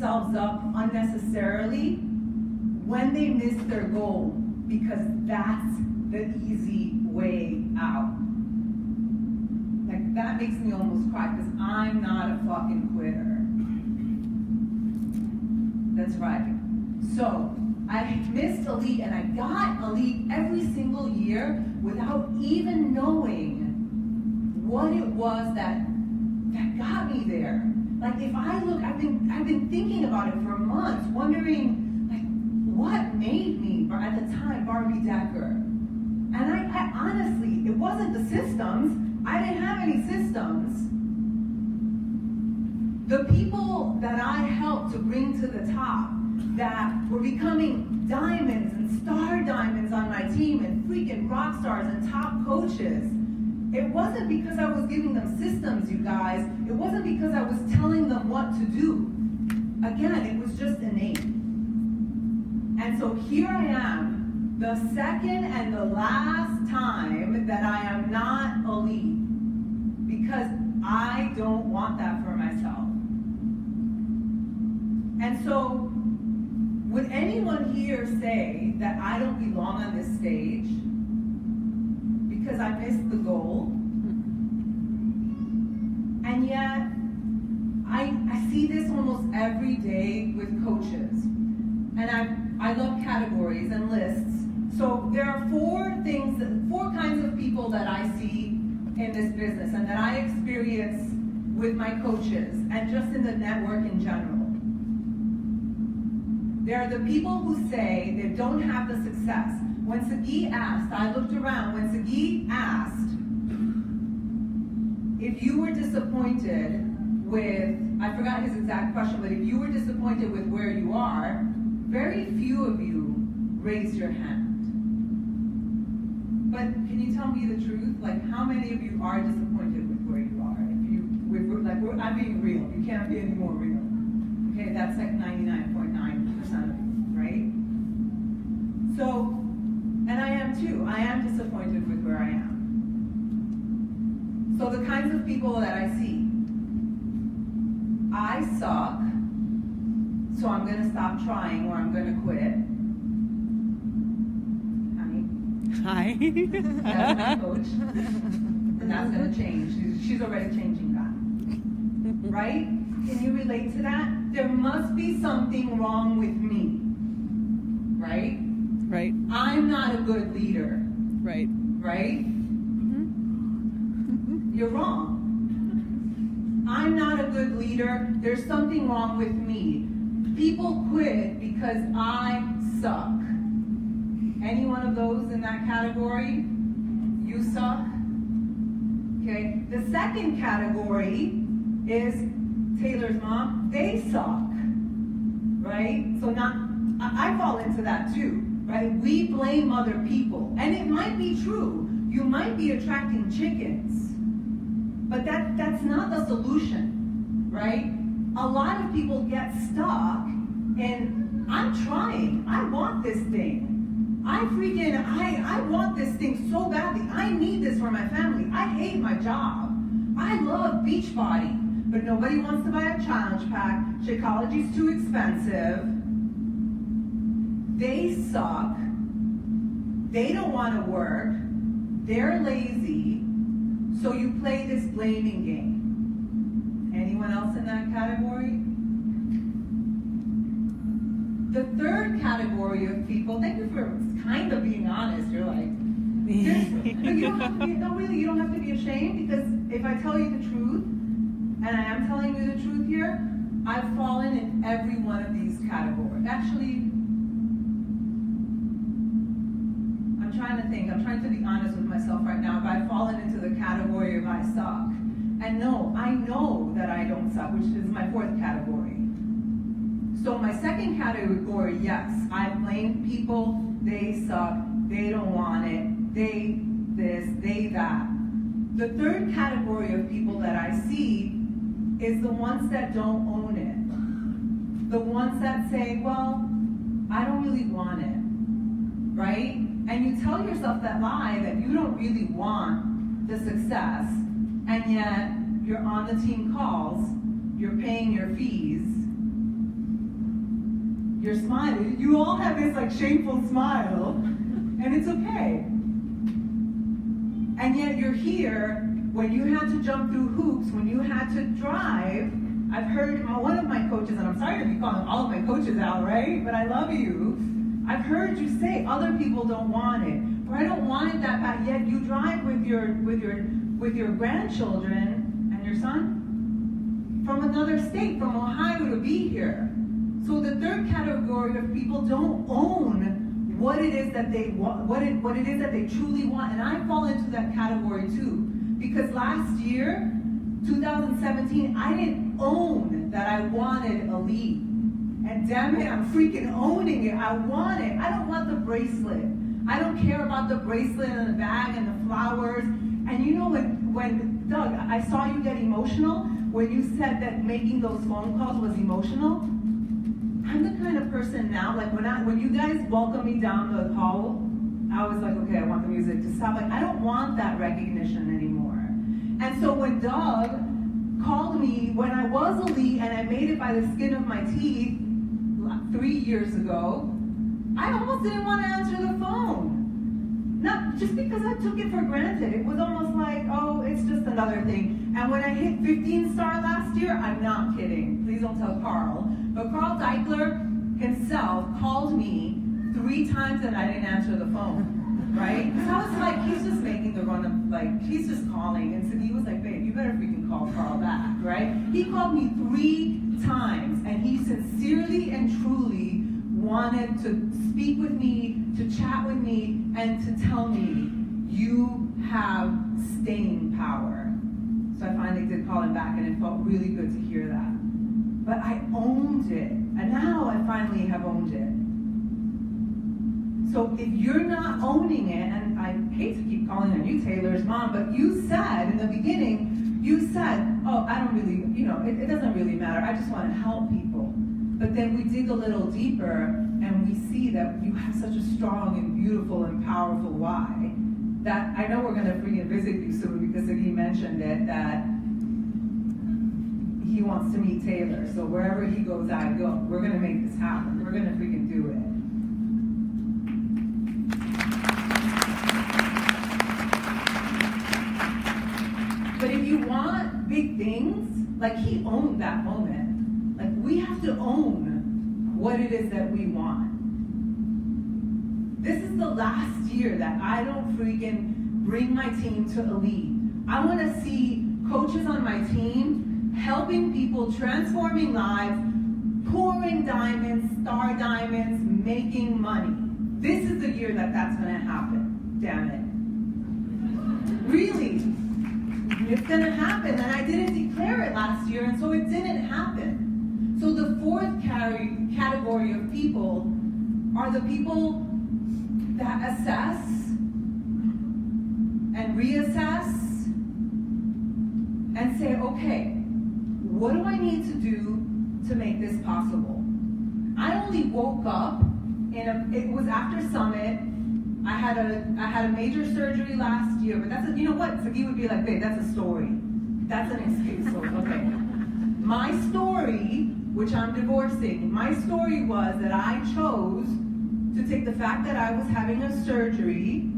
themselves up unnecessarily when they miss their goal, because that's the easy way out. Like, that makes me almost cry, because I'm not a fucking quitter. That's right. So, I missed elite, and I got elite every single year without even knowing what it was that got me there. Like, if I look, I've been thinking about it for months, wondering, like, what made me, at the time, Barbie Decker? And I honestly, it wasn't the systems. I didn't have any systems. The people that I helped to bring to the top, that were becoming diamonds and star diamonds on my team, and freaking rock stars and top coaches, it wasn't because I was giving them systems, you guys. It wasn't because I was telling them what to do. Again, it was just innate. And so here I am, the second and the last time that I am not elite, because I don't want that for myself. And so, would anyone here say that I don't belong on this stage because I missed the goal? And yet, I see this almost every day with coaches. And I love categories and lists. So there are four kinds of people that I see in this business and that I experience with my coaches and just in the network in general. There are the people who say they don't have the success. When Sagi asked, I looked around, when Sagi asked if you were disappointed with, I forgot his exact question, but if you were disappointed with where you are, very few of you raised your hand. But can you tell me the truth? Like, how many of you are disappointed with where you are? I'm being real. You can't be any more real. Okay, that's like 99.9% of you, right? So, and I am too. I am disappointed with where I am. So the kinds of people that I see, I suck, so I'm going to stop trying or I'm going to quit. Hi. That's my coach. And that's going to change. She's already changing that. Right? Can you relate to that? There must be something wrong with me. Right? Right. I'm not a good leader. Right. Right? You're wrong. I'm not a good leader. There's something wrong with me. People quit because I suck. Any one of those in that category? You suck? Okay. The second category is Taylor's mom. They suck. Right? So I fall into that too. Right? We blame other people. And it might be true. You might be attracting chickens. But that's not the solution. Right? A lot of people get stuck in, I'm trying. I want this thing. I want this thing so badly. I need this for my family. I hate my job. I love Beachbody, but nobody wants to buy a challenge pack. Shakeology's too expensive. They suck. They don't want to work. They're lazy. So you play this blaming game. Anyone else in that category? The third category of people, thank you for kind of being honest. You're like, you don't have to be, no, really, you don't have to be ashamed, because if I tell you the truth, and I am telling you the truth here, I've fallen in every one of these categories. Actually, I'm trying to think. I'm trying to be honest with myself right now. If I've fallen into the category of I suck. And no, I know that I don't suck, which is my fourth category. So my second category, yes, I blame people, they suck, they don't want it, they this, they that. The third category of people that I see is the ones that don't own it. The ones that say, well, I don't really want it, right? And you tell yourself that lie that you don't really want the success, and yet you're on the team calls, you're paying your fees, You're smiling. You all have this like shameful smile, and it's okay. And yet you're here when you had to jump through hoops, when you had to drive. I've heard one of my coaches, and I'm sorry to be calling all of my coaches out, right? But I love you. I've heard you say other people don't want it, or I don't want it that bad. Yet you drive with your grandchildren and your son from another state, from Ohio, to be here. So the third category of people don't own what it is that they want, what it is that they truly want, and I fall into that category too. Because last year, 2017, I didn't own that I wanted a lead. And damn it, I'm freaking owning it. I want it. I don't want the bracelet. I don't care about the bracelet and the bag and the flowers. And you know when Doug, I saw you get emotional when you said that making those phone calls was emotional. I'm the kind of person now, like when you guys welcome me down the hall, I was like, okay, I want the music to stop. Like, I don't want that recognition anymore. And so when Doug called me when I was a lead and I made it by the skin of my teeth 3 years ago, I almost didn't want to answer the phone. Not just because I took it for granted. It was almost like, oh, it's just another thing. And when I hit 15-star last year, I'm not kidding. Please don't tell Carl. But Carl Deichler himself called me 3 times and I didn't answer the phone, right? Because I was like, he's just making the run of, like, he's just calling. And so he was like, babe, you better freaking call Carl back, right? He called me 3 times and he sincerely and truly wanted to speak with me, to chat with me, and to tell me, you have staying power. So I finally did call him back, and it felt really good to hear that. But I owned it, and now I finally have owned it. So if you're not owning it, and I hate to keep calling on you, Taylor's mom, but you said in the beginning, you said, oh, I don't really, it doesn't really matter. I just want to help people. But then we dig a little deeper and we see that you have such a strong and beautiful and powerful why. That I know we're going to freaking visit you soon because he mentioned it, that he wants to meet Taylor. So wherever he goes, I go. We're going to make this happen. We're going to freaking do it. But if you want big things, like he owned that moment. Like, we have to own what it is that we want. This is the last year that I don't freaking bring my team to a lead. I want to see coaches on my team helping people, transforming lives, pouring diamonds, star diamonds, making money. This is the year that that's going to happen. Damn it. Really. It's going to happen. And I didn't declare it last year, and so it didn't happen. So the fourth category of people are the people that assess and reassess and say, okay, what do I need to do to make this possible? I only woke up it was after Summit. I had a major surgery last year, but that's you know what? So he would be like, babe, that's a story. That's an excuse. So, okay. My story, which I'm divorcing, my story was that I chose to take the fact that I was having a surgery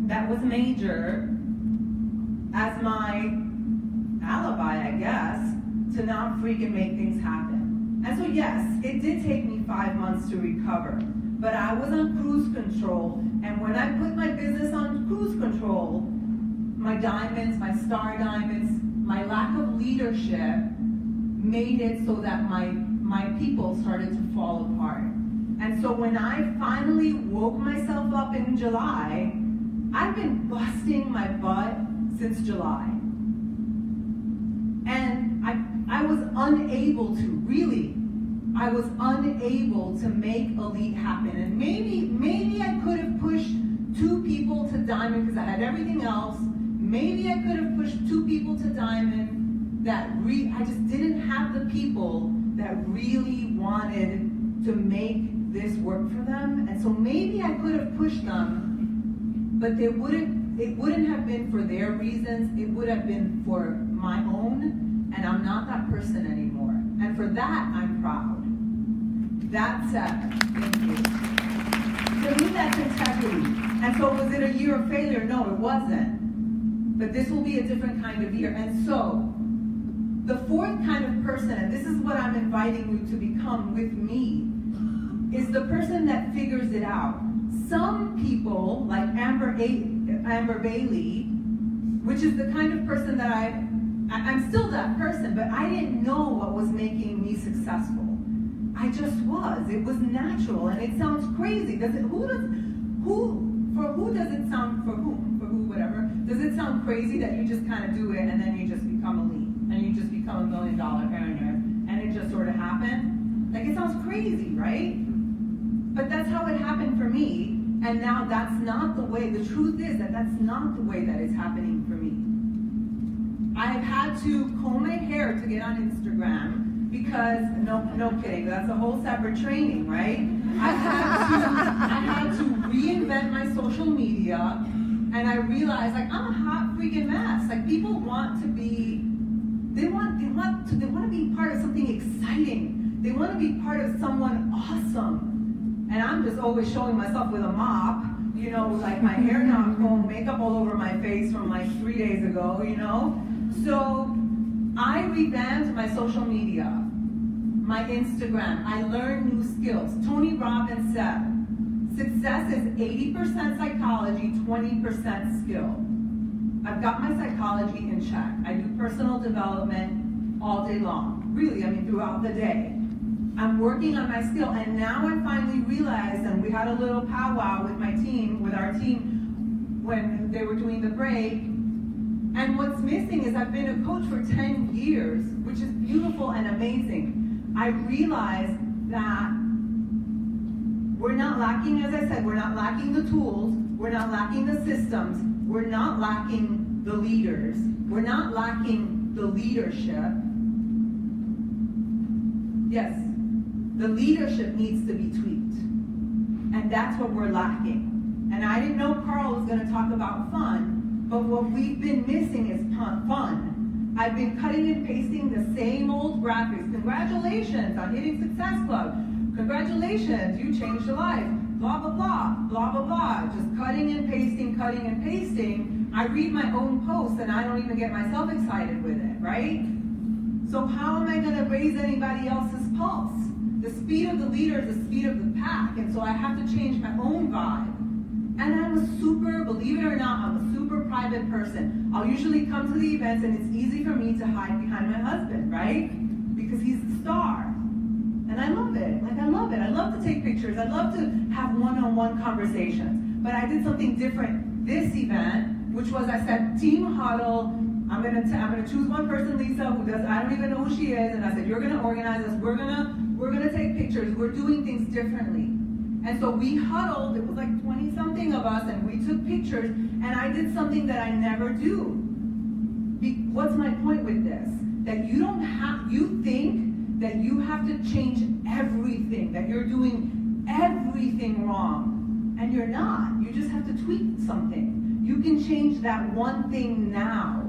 that was major as my alibi, I guess, to not freaking make things happen. And so yes, it did take me 5 months to recover, but I was on cruise control, and when I put my business on cruise control, my diamonds, my star diamonds, my lack of leadership made it so that my people started to fall apart. And so when I finally woke myself up in July, I've been busting my butt since July. And I was unable to, really, I was unable to make a lead happen. And maybe I could have pushed 2 people to diamond because I had everything else. Maybe I could have pushed 2 people to diamond that I just didn't have the people that really wanted to make this work for them. And so maybe I could have pushed them, but it wouldn't have been for their reasons. It would have been for my own, and I'm not that person anymore. And for that, I'm proud. That's it. Thank you. To me, that's integrity. And so was it a year of failure? No, it wasn't. But this will be a different kind of year. And so, the fourth kind of person, and this is what I'm inviting you to become with me, is the person that figures it out. Some people, like Amber Bailey, which is the kind of person that I'm still that person, but I didn't know what was making me successful. I just was. It was natural, and it sounds crazy. For who does it sound, for who, whatever, does it sound crazy that you just kind of do it and then you just become elite, and you just become $1 million earner, and it just sort of happened? Like, it sounds crazy, right? But that's how it happened for me, and now that's not the way. The truth is that that's not the way that it's happening for me. I've had to comb my hair to get on Instagram because, no kidding, that's a whole separate training, right? I had to reinvent my social media, and I realized, like, I'm a hot freaking mess. Like, people want to be, they want to be part of something exciting. They want to be part of someone awesome. And I'm just always showing myself with a mop, you know, like my hair not combed, makeup all over my face from like 3 days ago, you know? So I revamped my social media, my Instagram. I learned new skills. Tony Robbins said, success is 80% psychology, 20% skill. I've got my psychology in check. I do personal development all day long. Really, I mean, throughout the day. I'm working on my skill, and now I finally realized, and we had a little powwow with our team, when they were doing the break, and what's missing is I've been a coach for 10 years, which is beautiful and amazing. I realized that we're not lacking, as I said, we're not lacking the tools, we're not lacking the systems, we're not lacking the leaders, we're not lacking the leadership. Yes. The leadership needs to be tweaked. And that's what we're lacking. And I didn't know Carl was going to talk about fun, but what we've been missing is fun. I've been cutting and pasting the same old graphics. Congratulations on hitting Success Club. Congratulations, you changed your life. Blah, blah, blah, blah, blah, blah. Just cutting and pasting. I read my own posts and I don't even get myself excited with it, right? So how am I going to raise anybody else's pulse? The speed of the leader is the speed of the pack, and so I have to change my own vibe. And I'm a super, believe it or not, I'm a super private person. I'll usually come to the events, and it's easy for me to hide behind my husband, right? Because he's the star. And I love it. Like, I love it. I love to take pictures. I love to have one-on-one conversations. But I did something different this event, which was I said, team huddle. I'm gonna choose one person, Lisa, who does, I don't even know who she is, and I said, you're gonna organize us, we're gonna take pictures, we're doing things differently. And so we huddled, it was like 20 something of us, and we took pictures, and I did something that I never do. What's my point with this? That you think that you have to change everything, that you're doing everything wrong, and you're not. You just have to tweak something. You can change that one thing now.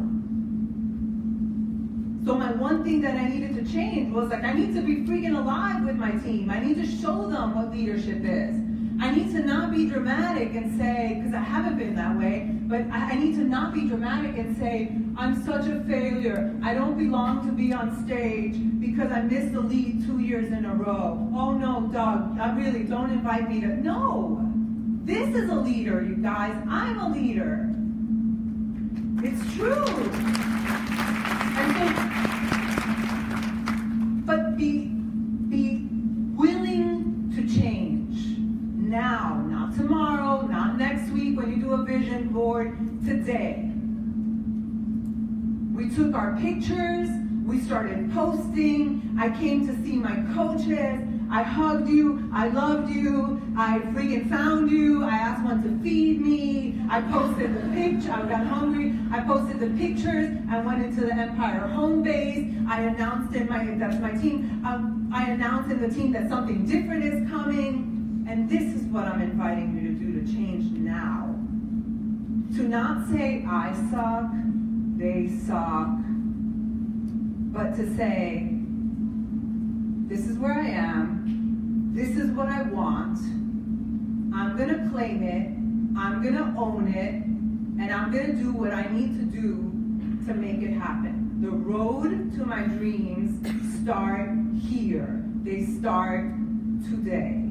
So my one thing that I needed to change was, like, I need to be freaking alive with my team. I need to show them what leadership is. I need to not be dramatic and say, because I haven't been that way, but I need to not be dramatic and say, I'm such a failure. I don't belong to be on stage because I missed the lead 2 years in a row. Oh no, Doug, really, don't invite me to, no. This is a leader, you guys. I'm a leader. It's true. But be willing to change now, not tomorrow, not next week when you do a vision board, today. We took our pictures, we started posting, I came to see my coaches, I hugged you, I loved you, I freaking found you, I asked one to feed me, I posted the picture, I got hungry, I posted the pictures, I went into the Empire home base, I announced that's my team, I announced in the team that something different is coming, and this is what I'm inviting you to do to change now. To not say, I suck, they suck, but to say, this is where I am, this is what I want. I'm going to claim it. I'm going to own it. And I'm going to do what I need to do to make it happen. The road to my dreams start here. They start today.